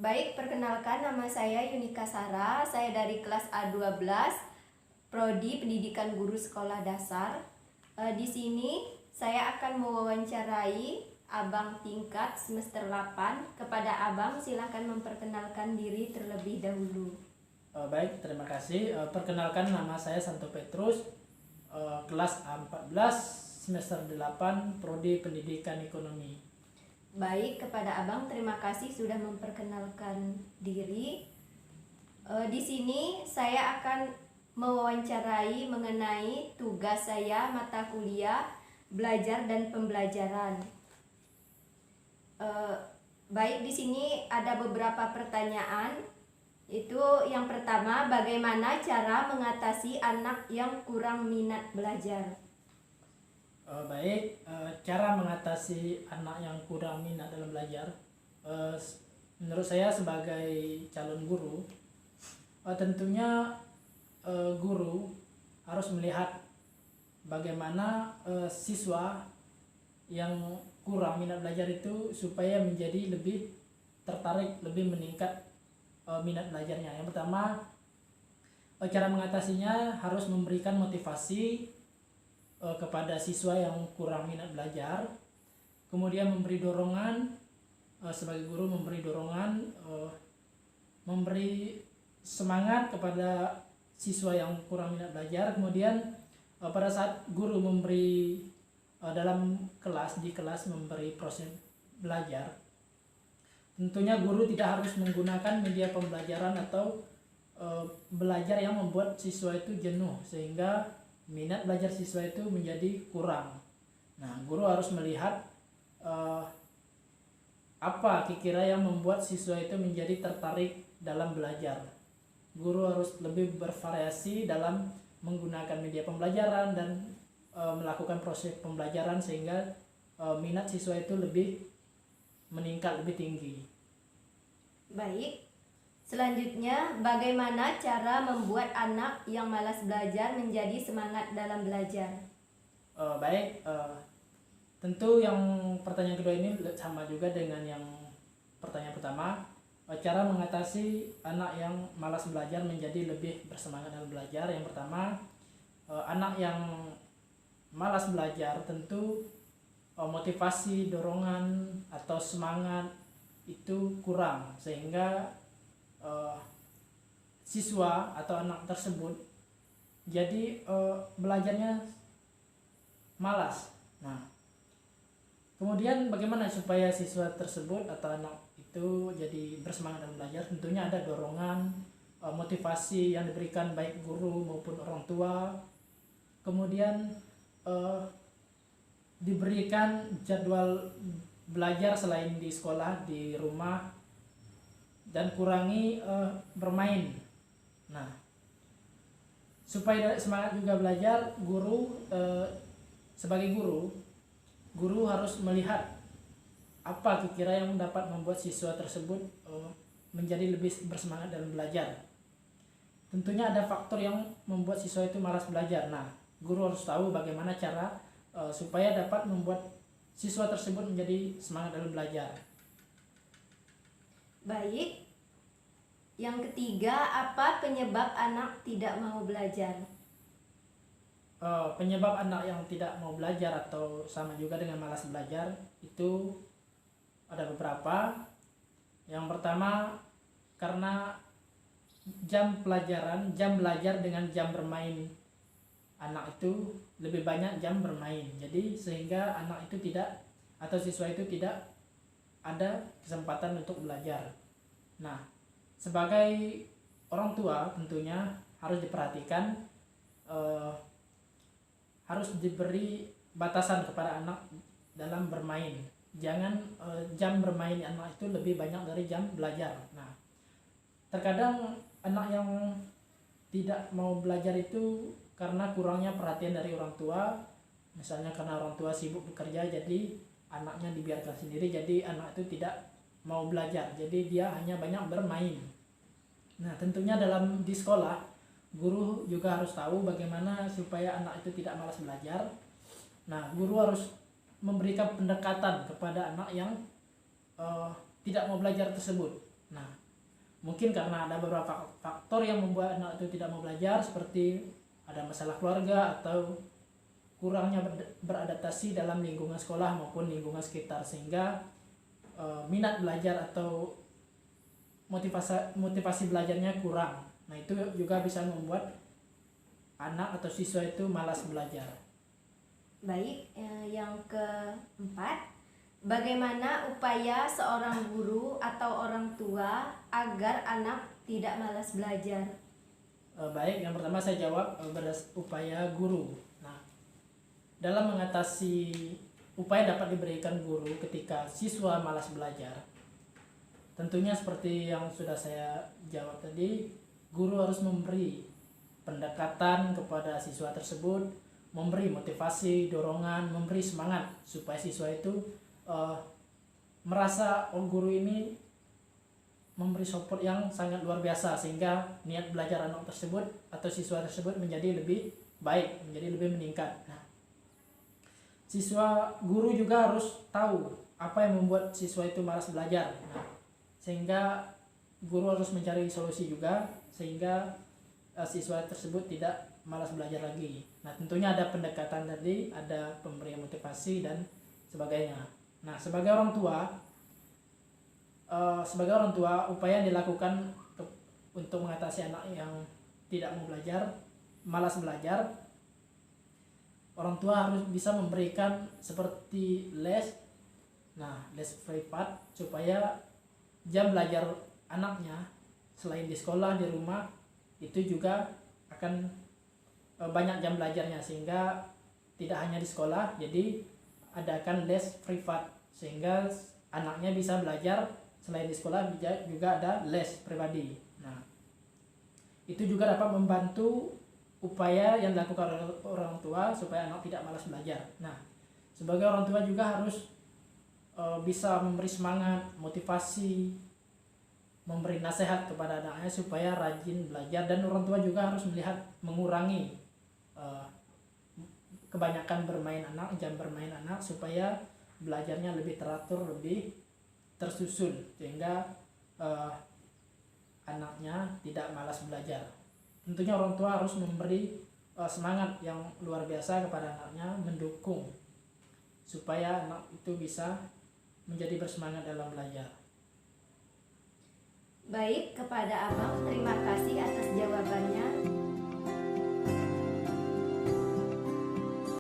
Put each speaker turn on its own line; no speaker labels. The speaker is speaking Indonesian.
Baik, perkenalkan nama saya Yunika Sara. Saya dari kelas A12, Prodi Pendidikan Guru Sekolah Dasar. Di sini saya akan mewawancarai Abang tingkat semester 8. Kepada Abang, silakan memperkenalkan diri terlebih dahulu.
Baik, terima kasih. Perkenalkan, nama saya Santo Petrus, kelas A14, semester 8, Prodi Pendidikan Ekonomi.
Baik, kepada Abang terima kasih sudah memperkenalkan diri. Di sini saya akan mewawancarai mengenai tugas saya mata kuliah belajar dan pembelajaran. Baik, di sini ada beberapa pertanyaan. Itu yang pertama, bagaimana cara mengatasi anak yang kurang minat belajar?
Baik, cara mengatasi anak yang kurang minat dalam belajar. Menurut saya sebagai calon guru, tentunya guru harus melihat bagaimana siswa yang kurang minat belajar itu supaya menjadi lebih tertarik, lebih meningkat minat belajarnya. Yang pertama, cara mengatasinya harus memberikan motivasi kepada siswa yang kurang minat belajar, kemudian memberi dorongan, sebagai guru memberi dorongan, memberi semangat kepada siswa yang kurang minat belajar. Kemudian pada saat guru memberi dalam kelas, di kelas memberi proses belajar, tentunya guru tidak harus menggunakan media pembelajaran atau belajar yang membuat siswa itu jenuh sehingga minat belajar siswa itu menjadi kurang. Nah, guru harus melihat apa kira-kira yang membuat siswa itu menjadi tertarik dalam belajar. Guru harus lebih bervariasi dalam menggunakan media pembelajaran dan melakukan proses pembelajaran sehingga minat siswa itu lebih meningkat, lebih tinggi.
Baik, selanjutnya bagaimana cara membuat anak yang malas belajar menjadi semangat dalam belajar?
Baik, tentu yang pertanyaan kedua ini sama juga dengan yang pertanyaan pertama. Cara mengatasi anak yang malas belajar menjadi lebih bersemangat dalam belajar. Yang pertama, anak yang malas belajar tentu motivasi, dorongan atau semangat itu kurang sehingga siswa atau anak tersebut jadi belajarnya malas. Nah, kemudian bagaimana supaya siswa tersebut atau anak itu jadi bersemangat dalam belajar? Tentunya ada dorongan, motivasi yang diberikan baik guru maupun orang tua. Kemudian diberikan jadwal belajar selain di sekolah, di rumah, dan kurangi bermain. Nah, supaya semangat juga belajar, guru sebagai guru harus melihat apa kira-kira yang dapat membuat siswa tersebut menjadi lebih bersemangat dalam belajar. Tentunya ada faktor yang membuat siswa itu malas belajar. Nah, guru harus tahu bagaimana cara supaya dapat membuat siswa tersebut menjadi semangat dalam belajar.
Baik, yang ketiga, apa penyebab anak tidak mau belajar?
Penyebab anak yang tidak mau belajar atau sama juga dengan malas belajar itu ada beberapa. Yang pertama, karena jam belajar dengan jam bermain anak itu lebih banyak jam bermain, jadi sehingga anak itu tidak atau siswa itu tidak ada kesempatan untuk belajar. Nah, sebagai orang tua tentunya harus diperhatikan, harus diberi batasan kepada anak dalam bermain. Jangan jam bermain anak itu lebih banyak dari jam belajar. Nah, terkadang anak yang tidak mau belajar itu karena kurangnya perhatian dari orang tua. Misalnya karena orang tua sibuk bekerja, jadi anaknya dibiarkan sendiri, jadi anak itu tidak mau belajar, jadi dia hanya banyak bermain. Nah, tentunya di sekolah, guru juga harus tahu bagaimana supaya anak itu tidak malas belajar. Nah, guru harus memberikan pendekatan kepada anak yang tidak mau belajar tersebut. Nah, mungkin karena ada beberapa faktor yang membuat anak itu tidak mau belajar, seperti ada masalah keluarga atau kurangnya beradaptasi dalam lingkungan sekolah maupun lingkungan sekitar, sehingga minat belajar atau motivasi belajarnya kurang. Nah, itu juga bisa membuat anak atau siswa itu malas belajar.
Baik, yang keempat, bagaimana upaya seorang guru atau orang tua agar anak tidak malas belajar?
Baik, yang pertama saya jawab upaya guru. Nah, dalam mengatasi upaya dapat diberikan guru ketika siswa malas belajar, tentunya seperti yang sudah saya jawab tadi, guru harus memberi pendekatan kepada siswa tersebut, memberi motivasi, dorongan, memberi semangat supaya siswa itu merasa guru ini memberi support yang sangat luar biasa, sehingga niat belajar anak tersebut atau siswa tersebut menjadi lebih baik, menjadi lebih meningkat. Nah, guru juga harus tahu apa yang membuat siswa itu malas belajar. Nah, sehingga guru harus mencari solusi juga sehingga siswa tersebut tidak malas belajar lagi. Nah, tentunya ada pendekatan tadi, ada pemberian motivasi dan sebagainya. Nah, sebagai orang tua, upaya yang dilakukan untuk mengatasi anak yang tidak mau belajar, malas belajar, orang tua harus bisa memberikan seperti les, les privat, supaya jam belajar anaknya selain di sekolah, di rumah, itu juga akan banyak jam belajarnya, sehingga tidak hanya di sekolah. Jadi adakan les privat sehingga anaknya bisa belajar selain di sekolah, juga ada les pribadi. Nah, itu juga dapat membantu upaya yang dilakukan oleh orang tua supaya anak tidak malas belajar. Nah, sebagai orang tua juga harus bisa memberi semangat, motivasi, memberi nasihat kepada anaknya supaya rajin belajar, dan orang tua juga harus mengurangi kebanyakan jam bermain anak supaya belajarnya lebih teratur, lebih tersusun, sehingga anaknya tidak malas belajar. Tentunya orang tua harus memberi semangat yang luar biasa kepada anaknya, mendukung supaya anak itu bisa menjadi bersemangat dalam belajar.
Baik, kepada Abang terima kasih atas jawabannya.